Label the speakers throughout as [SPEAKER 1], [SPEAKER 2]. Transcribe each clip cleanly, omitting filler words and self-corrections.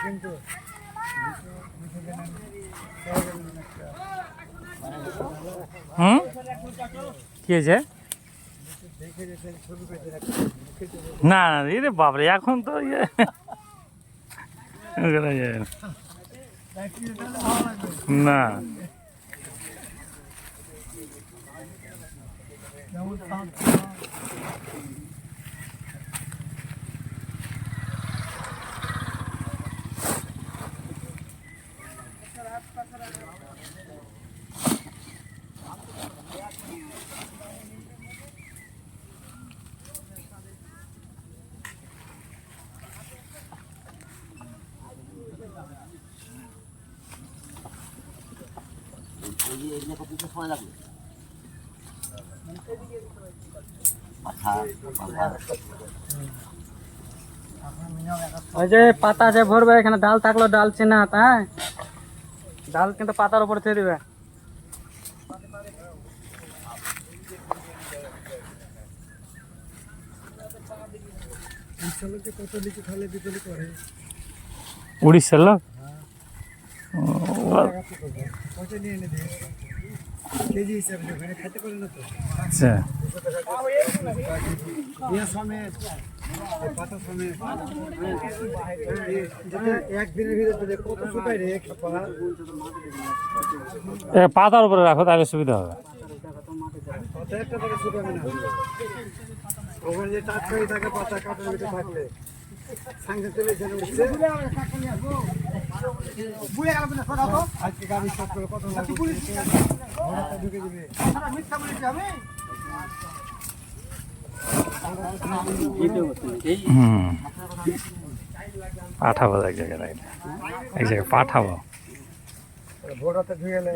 [SPEAKER 1] কিন্তু
[SPEAKER 2] কি হয়েছে? না না রে বাপরে, এখন তো ইয়ে না।
[SPEAKER 1] ওই যে পাতা যে ভরবে এখানে, ডাল থাকলো ডাল চিনা, হ্যাঁ ডাল কিন্তু পাতার উপর ছেড়ে দিবে।
[SPEAKER 2] উড়িষ্যার লোক
[SPEAKER 1] কেজি হিসাবে ওখানে খেতে পারে না তো।
[SPEAKER 2] আচ্ছা,
[SPEAKER 1] একদিনের ভিতরে কত শুকায় রে
[SPEAKER 2] পাতার উপরে রাখো তাহলে সুবিধা হবে।
[SPEAKER 1] একটা টাকা শুকাবে না ওখানে যে টাটকাই থাকে পাতা কাটার ভিতরে থাকলে সাংসা চলে এখানে উঠছে। আজকে গাড়ি সব করে কত ঢুকে দিবে।
[SPEAKER 2] পাঠাবো এক জায়গায়, এক জায়গায় পাঠাবো।
[SPEAKER 1] ভোটাতে ঢুকে গেলে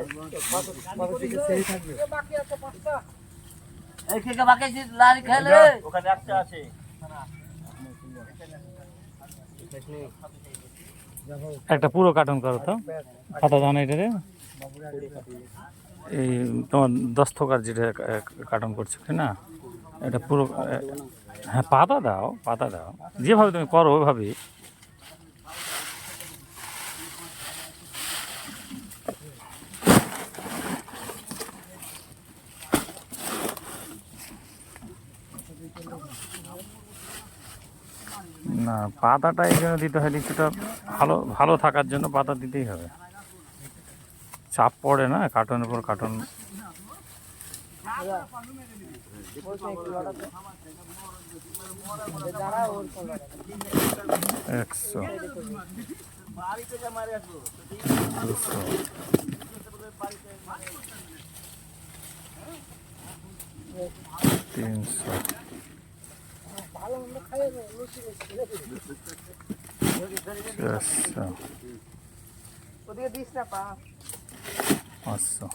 [SPEAKER 1] সেই থাকবে।
[SPEAKER 3] ওখানে একটা আছে।
[SPEAKER 2] একটা পুরো কার্টুন করো তো, পাতা দাও না এটা রে। এই তোমার দস্তকার যেটা কার্টুন করছো কি না, এটা পুরো। হ্যাঁ পাতা দাও, পাতা দাও, যেভাবে তুমি করো ওইভাবে। না পাতাটা এই জন্য দিতে হয়, কিছুটা ভালো ভালো থাকার জন্য পাতা দিতেই হবে। চাপ পড়ে না কার্টুনের উপর কার্টুন। একশো, 200, 300, 400, 500।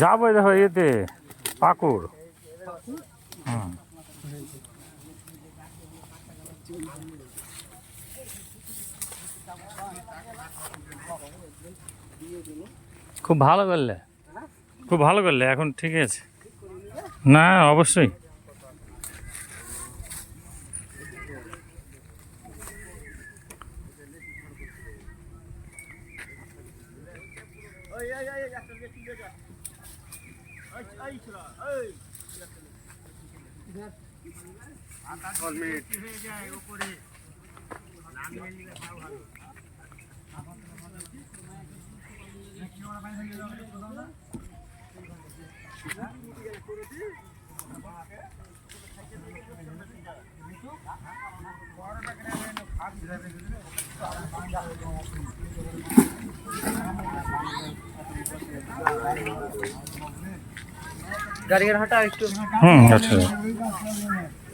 [SPEAKER 2] যাবো দেখো এতে পাকুড়। হুম, খুব ভালো করলে, খুব ভালো করলে, এখন ঠিক আছে। না অবশ্যই।
[SPEAKER 1] গাড়ি হাঁটা একটু।
[SPEAKER 2] আচ্ছা।